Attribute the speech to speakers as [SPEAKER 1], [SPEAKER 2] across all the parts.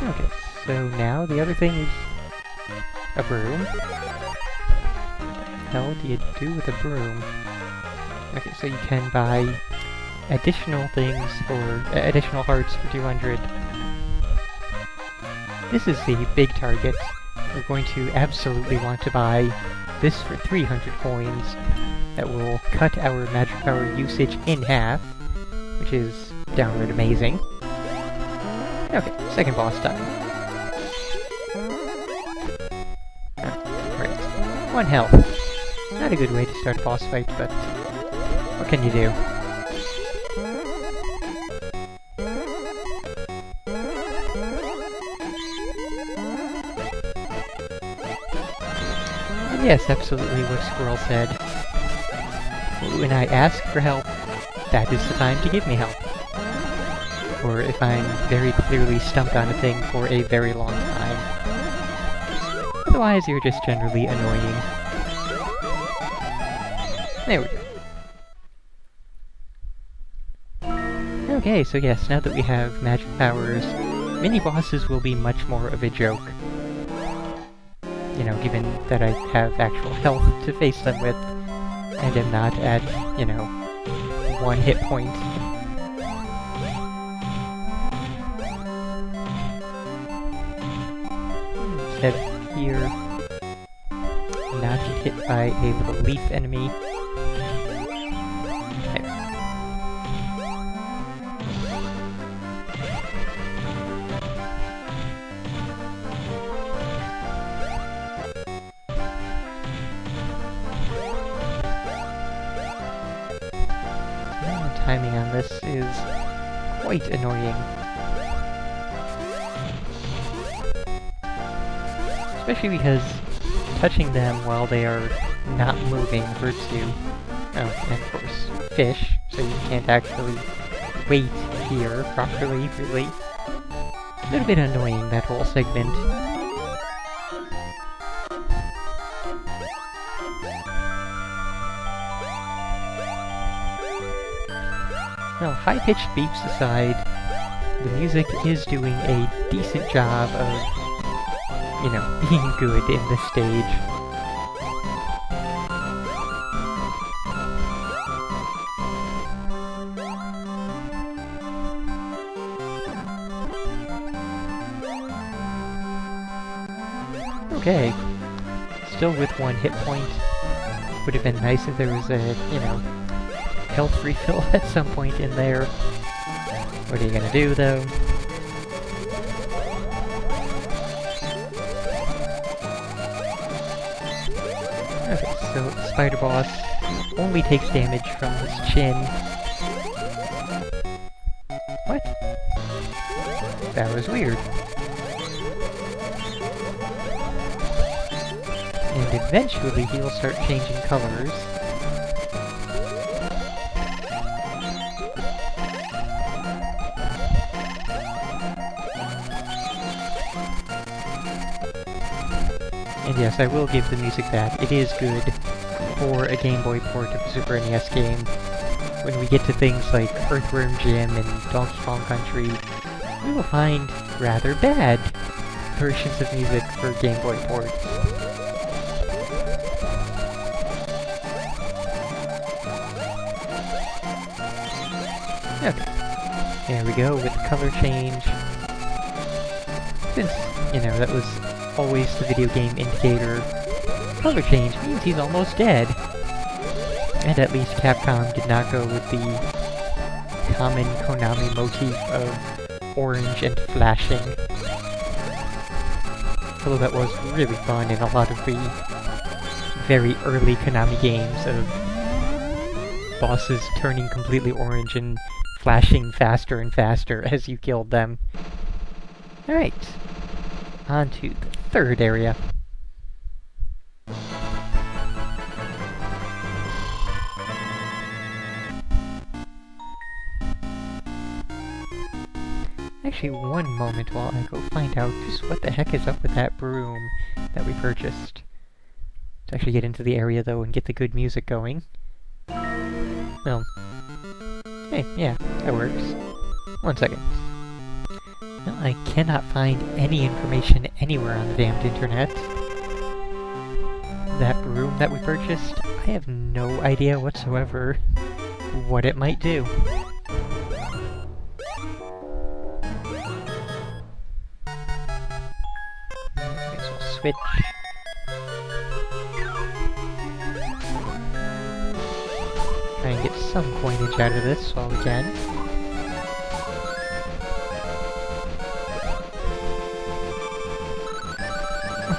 [SPEAKER 1] Okay, so now the other thing is a broom. Hell do you do with a broom? Okay, so you can buy additional things for additional hearts for 200. This is the big target. We're going to absolutely want to buy this for 300 coins. That will cut our magic power usage in half, which is downright amazing. Okay, second boss time. Right. 1 health. Not a good way to start a boss fight, but what can you do? And yes, absolutely what Squirrel said. When I ask for help, that is the time to give me help. Or if I'm very clearly stumped on a thing for a very long time. Otherwise, you're just generally annoying. There we go. Okay, so yes, now that we have magic powers, mini-bosses will be much more of a joke. You know, given that I have actual health to face them with, and am not at, you know, 1 hit point. Instead here, not get hit by a little leaf enemy. There. Timing on this is quite annoying. Especially because touching them while they are not moving hurts you. Oh, and of course, fish, so you can't actually wait here properly, really. A little bit annoying, that whole segment. Well, high-pitched beeps aside, the music is doing a decent job of, you know, being good in this stage. Okay. Still with 1 hit point. Would have been nice if there was a, you know, health refill at some point in there. What are you gonna do, though? Okay, so the spider boss only takes damage from his chin. What? That was weird. And eventually he will start changing colors. And yes, I will give the music that. It is good for a Game Boy port of a Super NES game. When we get to things like Earthworm Jim and Donkey Kong Country, we will find rather bad versions of music for Game Boy ports. Okay, there we go with the color change. Since, you know, that was always the video game indicator, color change means he's almost dead. And at least Capcom did not go with the common Konami motif of orange and flashing. Although that was really fun in a lot of the very early Konami games of bosses turning completely orange and flashing faster and faster as you killed them. Alright, on to the third area. Actually, one moment while I go find out just what the heck is up with that broom that we purchased. To actually get into the area, though, and get the good music going. Well, hey, yeah, that works. 1 second. No, I cannot find any information anywhere on the damned internet. That room that we purchased, I have no idea whatsoever what it might do. May as well switch. Try and get some coinage out of this while we can.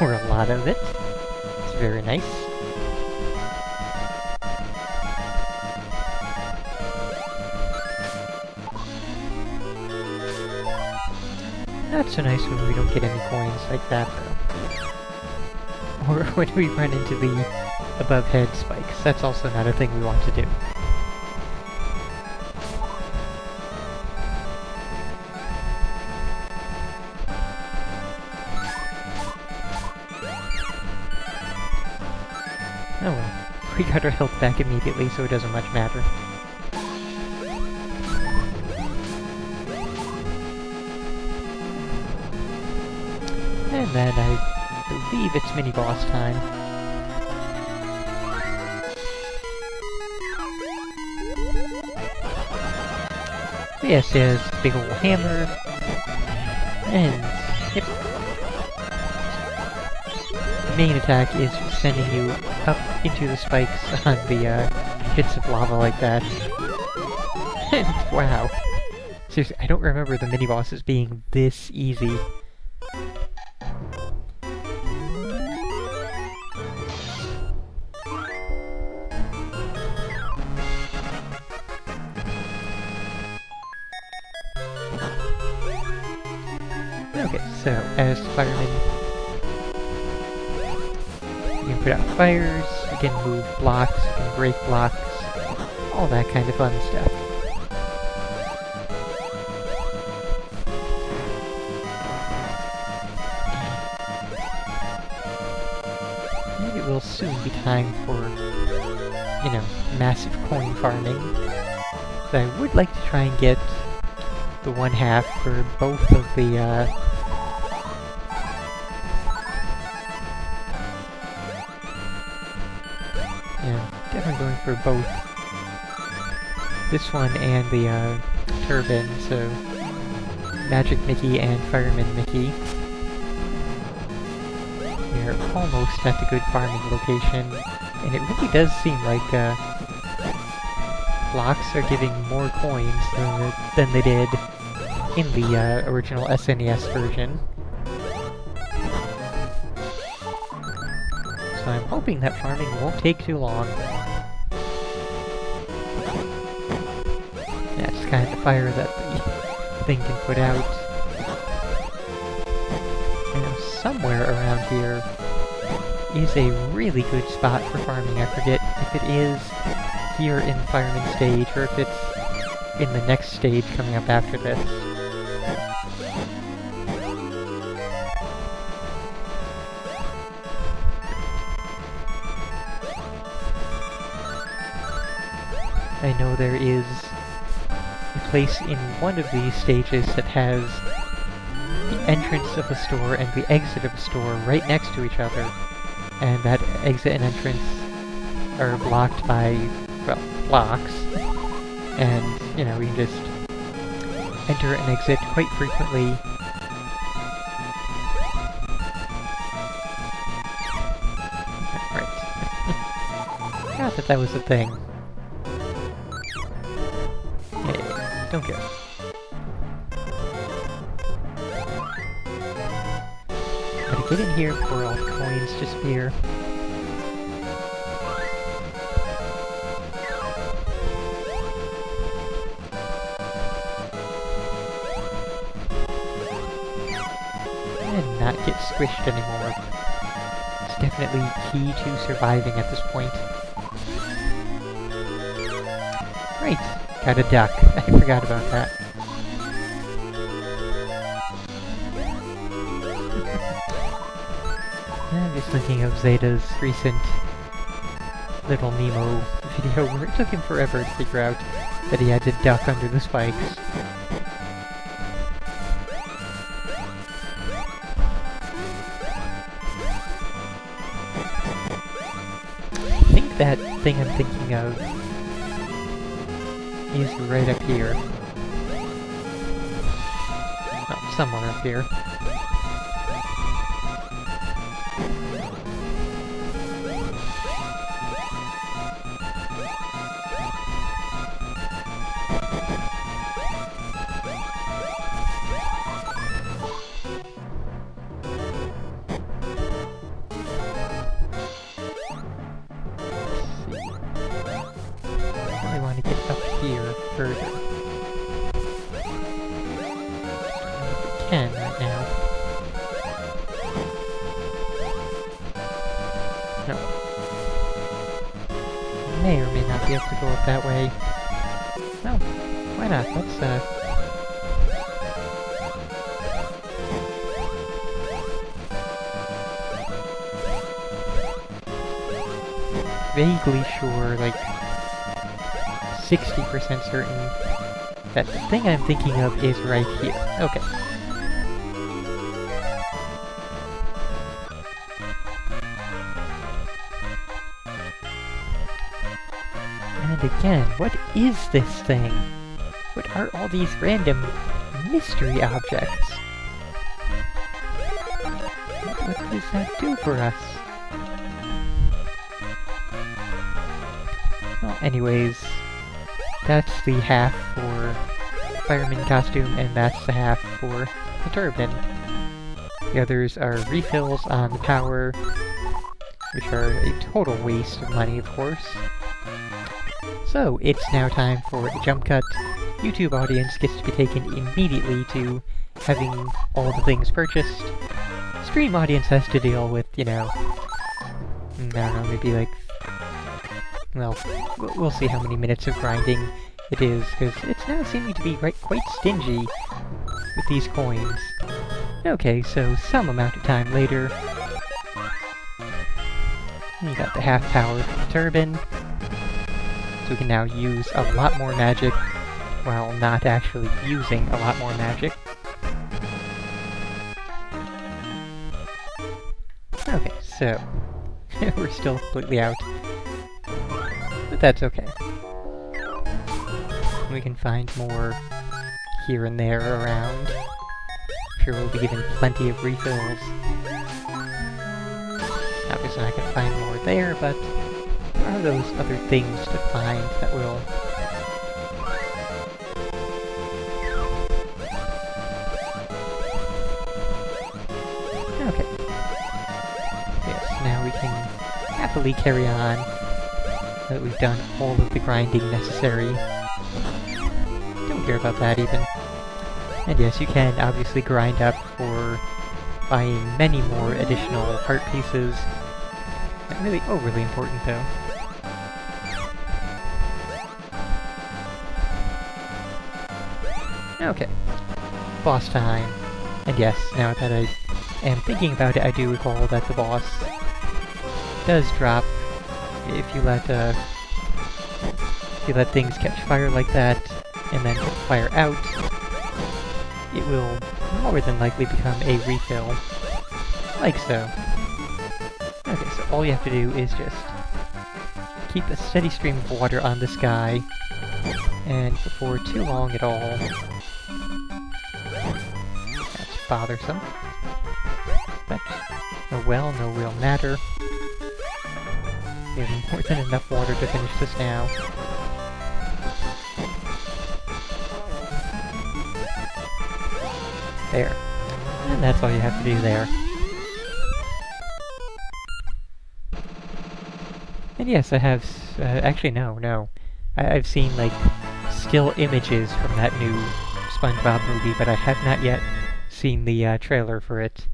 [SPEAKER 1] Or a lot of it. It's very nice. Not so nice when we don't get any coins like that, though. Or when we run into the above head spikes. That's also not a thing we want to do. Oh well, we got our health back immediately, so it doesn't much matter. And then I believe it's mini-boss time. Yes, he has a big ol' hammer, and yep. The main attack is sending you up into the spikes on the hits of lava like that. Wow. Seriously, I don't remember the mini-bosses being this easy. Okay, so as firemen, you can put out fires, you can move blocks, you can break blocks, all that kind of fun stuff. And it will soon be time for, you know, massive coin farming. So I would like to try and get the 1/2 for both of the, yeah, definitely going for both this one and the, turbine, so Magic Mickey and Fireman Mickey. We're almost at the good farming location, and it really does seem like, blocks are giving more coins than they did in the original SNES version. So I'm hoping that farming won't take too long. That's kind of the fire that the thing can put out. I know somewhere around here is a really good spot for farming. I forget if it is here in the fireman stage, or if it's in the next stage coming up after this. I know there is a place in one of these stages that has the entrance of a store and the exit of a store right next to each other, and that exit and entrance are blocked by, well, blocks, and, you know, we can just enter and exit quite frequently. Right. Forgot that that was a thing. Hey, don't go. Gotta get in here before all the coins disappear. And not get squished anymore. It's definitely key to surviving at this point. Right, got a duck. I forgot about that. I'm just thinking of Zeta's recent Little Nemo video where it took him forever to figure out that he had to duck under the spikes. that thing I'm thinking of is right up here. Oh, somewhere up here. Further. We can right now. No. May or may not be able to go up that way. No, why not? Let's vaguely sure, like 60% certain that the thing I'm thinking of is right here. Okay. And again, what is this thing? What are all these random mystery objects? What does that do for us? Well, anyways, that's the half for fireman costume, and that's the half for the turban. The others are refills on the power, which are a total waste of money, of course. So, it's now time for a jump cut. YouTube audience gets to be taken immediately to having all the things purchased. Stream audience has to deal with, you know, I don't know, maybe like, well, we'll see how many minutes of grinding it is, because it's now seeming to be quite stingy with these coins. Okay, so some amount of time later, you got the half-powered turban, so we can now use a lot more magic, while not actually using a lot more magic. Okay, so, we're still completely out. But that's okay. We can find more here and there around. I'm sure we'll be given plenty of refills. Obviously I can find more there, but there are those other things to find that will... Okay. Yes, now we can happily carry on. Now that we've done all of the grinding necessary. Don't care about that even. And yes, you can obviously grind up for buying many more additional heart pieces. Not really overly important though. Okay. Boss time. And yes, now that I am thinking about it, I do recall that the boss does drop if you let things catch fire like that, and then put fire out. It will more than likely become a refill, like so. Okay, so all you have to do is just keep a steady stream of water on this guy, and before too long at all... That's bothersome. But, oh well, no real matter. We have more than enough water to finish this now. There. And that's all you have to do there. And yes, I have... actually, no. I've seen, like, still images from that new SpongeBob movie, but I have not yet seen the trailer for it.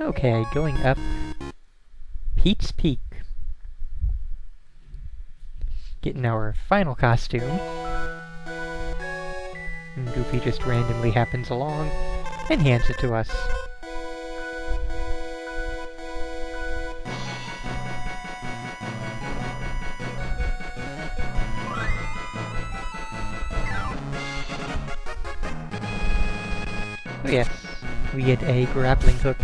[SPEAKER 1] Okay, going up Pete's Peak. Getting our final costume. And Goofy just randomly happens along and hands it to us. Oh yes, we get a grappling hook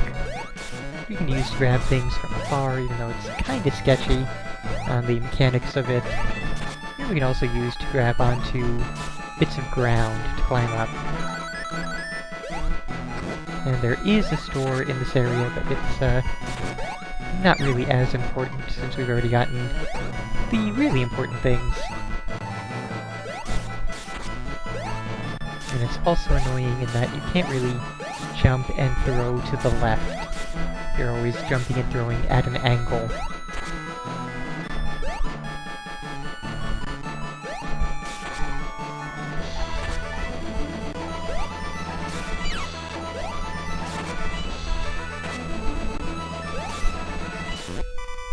[SPEAKER 1] you can use to grab things from afar, even though it's kind of sketchy on the mechanics of it. And we can also use to grab onto bits of ground to climb up. And there is a store in this area, but it's not really as important since we've already gotten the really important things. And it's also annoying in that you can't really jump and throw to the left. You're always jumping and throwing at an angle.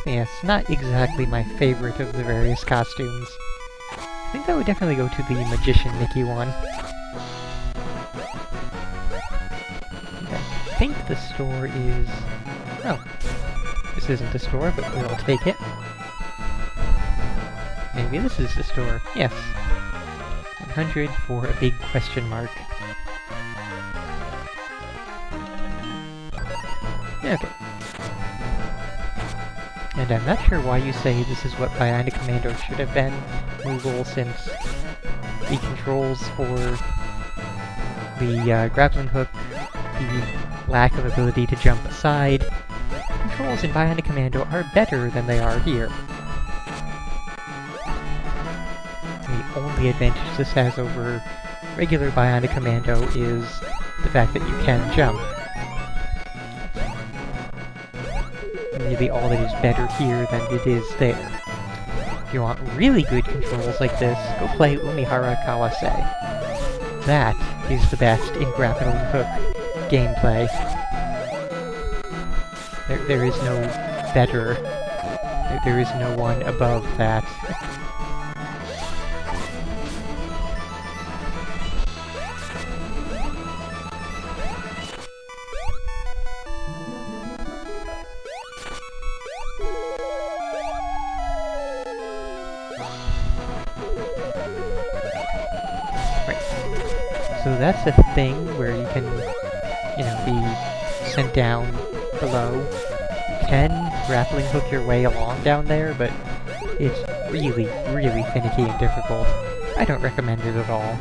[SPEAKER 1] Yes, not exactly my favorite of the various costumes. I think that would definitely go to the Magician Mickey one. I think the store is... Oh. This isn't the store, but we'll take it. Maybe this is the store. Yes. 100 for a big question mark. Okay. And I'm not sure why you say this is what Bionic Commando should have been, Moogle, since the controls for the grappling hook, the lack of ability to jump aside, controls in Bionic Commando are better than they are here. The only advantage this has over regular Bionic Commando is the fact that you can jump. Really all that is better here than it is there. If you want really good controls like this, go play Umihara Kawase. That is the best in grappling hook gameplay. There is no better. There is no one above that. So that's a thing where you can, be sent down below. You can grappling hook your way along down there, but it's really, really finicky and difficult. I don't recommend it at all.